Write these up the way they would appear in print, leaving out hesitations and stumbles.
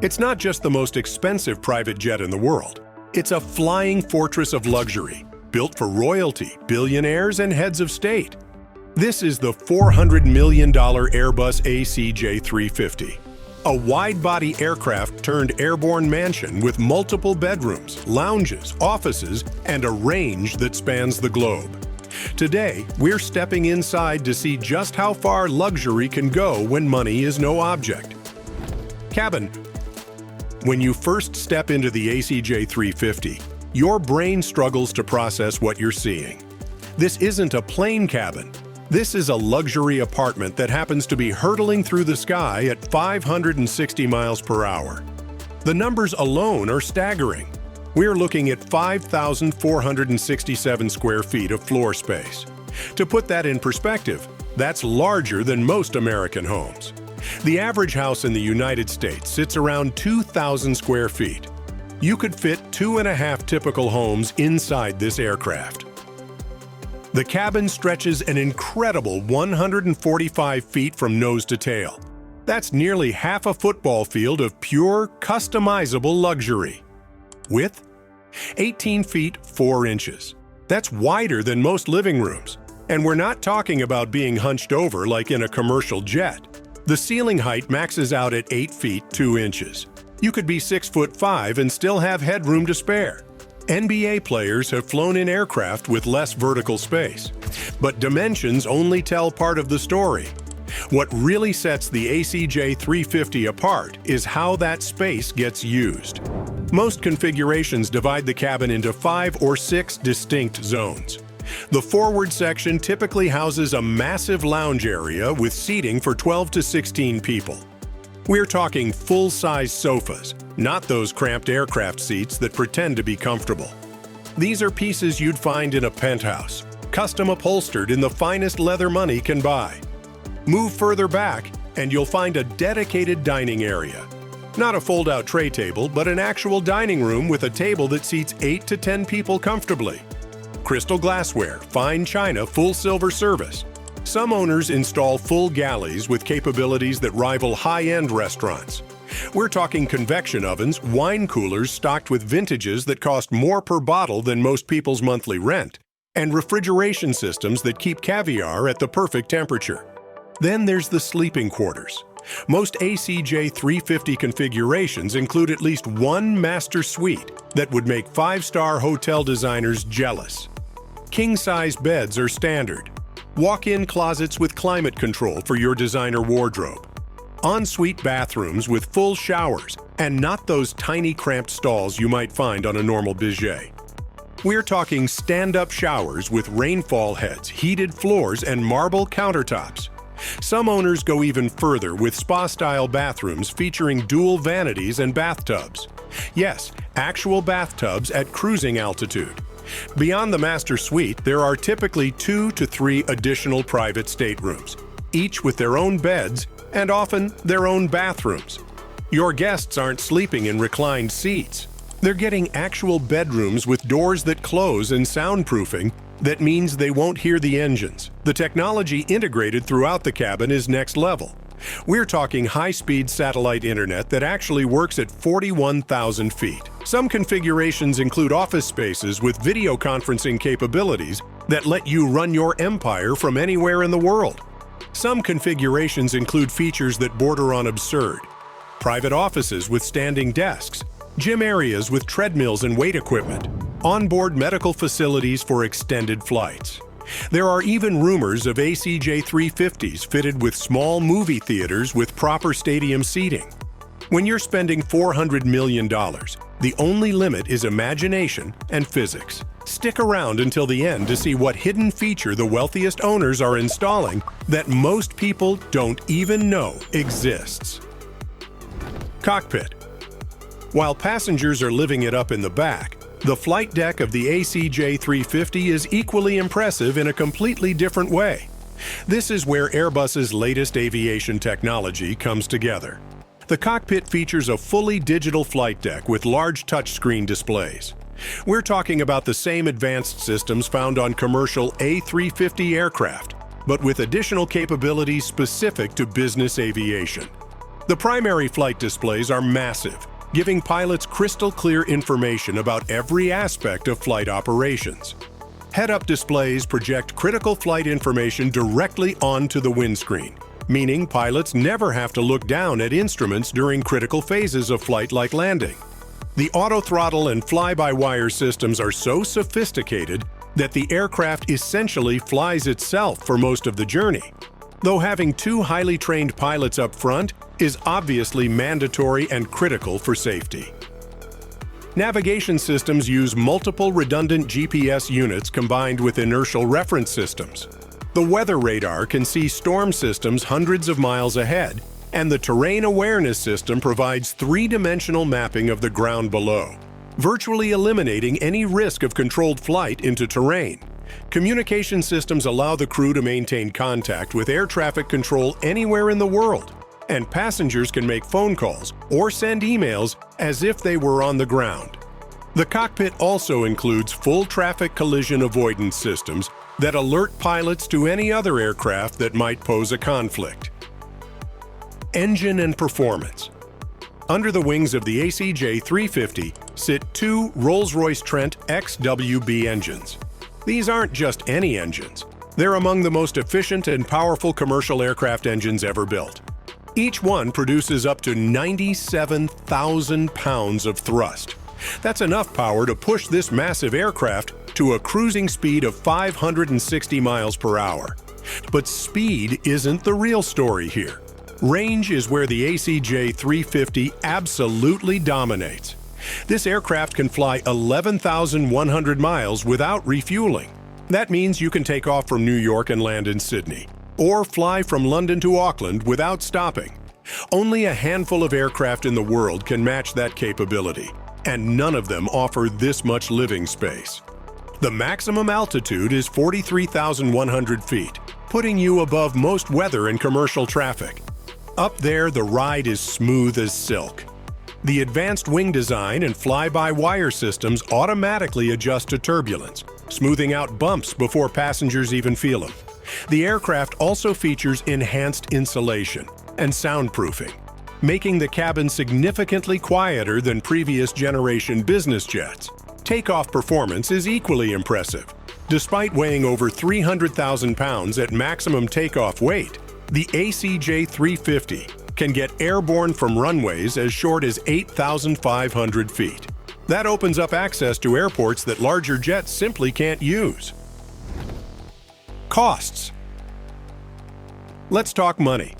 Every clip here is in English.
It's not just the most expensive private jet in the world. It's a flying fortress of luxury, built for royalty, billionaires, and heads of state. This is the $400 million Airbus ACJ350, a wide-body aircraft turned airborne mansion with multiple bedrooms, lounges, offices, and a range that spans the globe. Today, we're stepping inside to see just how far luxury can go when money is no object. Cabin. When you first step into the ACJ350, your brain struggles to process what you're seeing. This isn't a plane cabin. This is a luxury apartment that happens to be hurtling through the sky at 560 miles per hour. The numbers alone are staggering. We're looking at 5,467 square feet of floor space. To put that in perspective, that's larger than most American homes. The average house in the United States sits around 2,000 square feet. You could fit 2.5 typical homes inside this aircraft. The cabin stretches an incredible 145 feet from nose to tail. That's nearly half a football field of pure, customizable luxury. Width? 18 feet 4 inches. That's wider than most living rooms. And we're not talking about being hunched over like in a commercial jet. The ceiling height maxes out at 8 feet 2 inches. You could be 6'5" and still have headroom to spare. NBA players have flown in aircraft with less vertical space. But dimensions only tell part of the story. What really sets the ACJ350 apart is how that space gets used. Most configurations divide the cabin into 5 or 6 distinct zones. The forward section typically houses a massive lounge area with seating for 12 to 16 people. We're talking full-size sofas, not those cramped aircraft seats that pretend to be comfortable. These are pieces you'd find in a penthouse, custom upholstered in the finest leather money can buy. Move further back, and you'll find a dedicated dining area. Not a fold-out tray table, but an actual dining room with a table that seats 8 to 10 people comfortably. Crystal glassware, fine china, full silver service. Some owners install full galleys with capabilities that rival high-end restaurants. We're talking convection ovens, wine coolers stocked with vintages that cost more per bottle than most people's monthly rent, and refrigeration systems that keep caviar at the perfect temperature. Then there's the sleeping quarters. Most ACJ350 configurations include at least one master suite that would make 5-star hotel designers jealous. King-size beds are standard. Walk-in closets with climate control for your designer wardrobe. En-suite bathrooms with full showers, and not those tiny cramped stalls you might find on a normal bidet. We're talking stand-up showers with rainfall heads, heated floors, and marble countertops. Some owners go even further with spa-style bathrooms featuring dual vanities and bathtubs. Yes, actual bathtubs at cruising altitude. Beyond the master suite, there are typically 2 to 3 additional private staterooms, each with their own beds and often their own bathrooms. Your guests aren't sleeping in reclined seats. They're getting actual bedrooms with doors that close and soundproofing. That means they won't hear the engines. The technology integrated throughout the cabin is next level. We're talking high-speed satellite internet that actually works at 41,000 feet. Some configurations include office spaces with video conferencing capabilities that let you run your empire from anywhere in the world. Some configurations include features that border on absurd. Private offices with standing desks, gym areas with treadmills and weight equipment, onboard medical facilities for extended flights. There are even rumors of ACJ350s fitted with small movie theaters with proper stadium seating. When you're spending $400 million, the only limit is imagination and physics. Stick around until the end to see what hidden feature the wealthiest owners are installing that most people don't even know exists. Cockpit. While passengers are living it up in the back, the flight deck of the ACJ350 is equally impressive in a completely different way. This is where Airbus's latest aviation technology comes together. The cockpit features a fully digital flight deck with large touchscreen displays. We're talking about the same advanced systems found on commercial A350 aircraft, but with additional capabilities specific to business aviation. The primary flight displays are massive, giving pilots crystal clear information about every aspect of flight operations. Head-up displays project critical flight information directly onto the windscreen, meaning pilots never have to look down at instruments during critical phases of flight like landing. The auto-throttle and fly-by-wire systems are so sophisticated that the aircraft essentially flies itself for most of the journey, though having two highly trained pilots up front is obviously mandatory and critical for safety. Navigation systems use multiple redundant GPS units combined with inertial reference systems. The weather radar can see storm systems hundreds of miles ahead, and the terrain awareness system provides three-dimensional mapping of the ground below, virtually eliminating any risk of controlled flight into terrain. Communication systems allow the crew to maintain contact with air traffic control anywhere in the world, and passengers can make phone calls or send emails as if they were on the ground. The cockpit also includes full traffic collision avoidance systems that alert pilots to any other aircraft that might pose a conflict. Engine and performance. Under the wings of the ACJ350 sit two Rolls-Royce Trent XWB engines. These aren't just any engines. They're among the most efficient and powerful commercial aircraft engines ever built. Each one produces up to 97,000 pounds of thrust. That's enough power to push this massive aircraft to a cruising speed of 560 miles per hour. But speed isn't the real story here. Range is where the ACJ350 absolutely dominates. This aircraft can fly 11,100 miles without refueling. That means you can take off from New York and land in Sydney, or fly from London to Auckland without stopping. Only a handful of aircraft in the world can match that capability, and none of them offer this much living space. The maximum altitude is 43,100 feet, putting you above most weather and commercial traffic. Up there, the ride is smooth as silk. The advanced wing design and fly-by-wire systems automatically adjust to turbulence, smoothing out bumps before passengers even feel them. The aircraft also features enhanced insulation and soundproofing, making the cabin significantly quieter than previous generation business jets. Takeoff performance is equally impressive. Despite weighing over 300,000 pounds at maximum takeoff weight, the ACJ350 can get airborne from runways as short as 8,500 feet. That opens up access to airports that larger jets simply can't use. Costs. Let's talk money.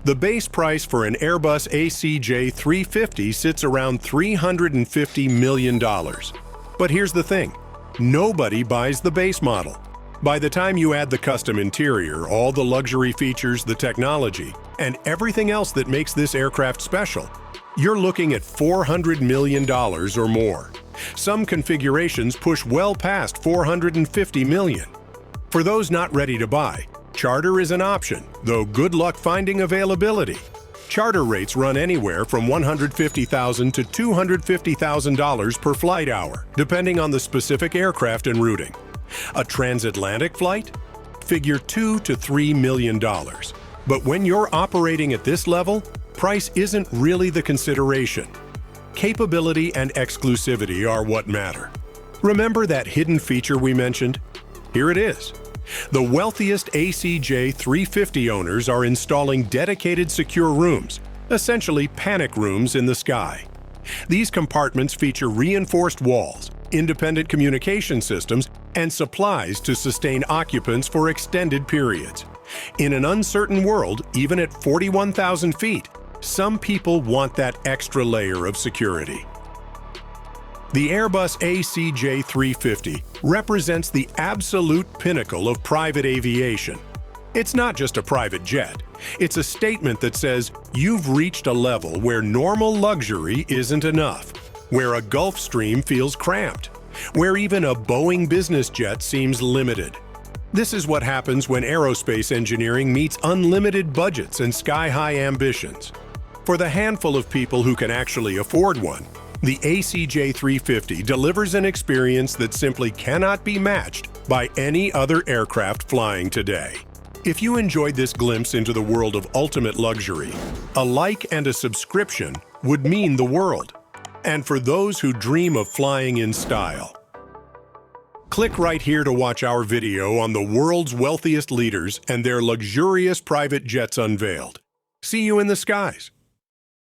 The base price for an Airbus ACJ350 sits around $350 million. But here's the thing, nobody buys the base model. By the time you add the custom interior, all the luxury features, the technology, and everything else that makes this aircraft special, you're looking at $400 million or more. Some configurations push well past $450 million. For those not ready to buy, charter is an option, though good luck finding availability. Charter rates run anywhere from $150,000 to $250,000 per flight hour, depending on the specific aircraft and routing. A transatlantic flight? Figure $2 to $3 million. But when you're operating at this level, price isn't really the consideration. Capability and exclusivity are what matter. Remember that hidden feature we mentioned? Here it is. The wealthiest ACJ350 owners are installing dedicated secure rooms, essentially panic rooms in the sky. These compartments feature reinforced walls, independent communication systems, and supplies to sustain occupants for extended periods. In an uncertain world, even at 41,000 feet, some people want that extra layer of security. The Airbus ACJ350 represents the absolute pinnacle of private aviation. It's not just a private jet. It's a statement that says you've reached a level where normal luxury isn't enough, where a Gulfstream feels cramped, where even a Boeing business jet seems limited. This is what happens when aerospace engineering meets unlimited budgets and sky-high ambitions. For the handful of people who can actually afford one, the ACJ350 delivers an experience that simply cannot be matched by any other aircraft flying today. If you enjoyed this glimpse into the world of ultimate luxury, a like and a subscription would mean the world. And for those who dream of flying in style, click right here to watch our video on the world's wealthiest leaders and their luxurious private jets unveiled. See you in the skies.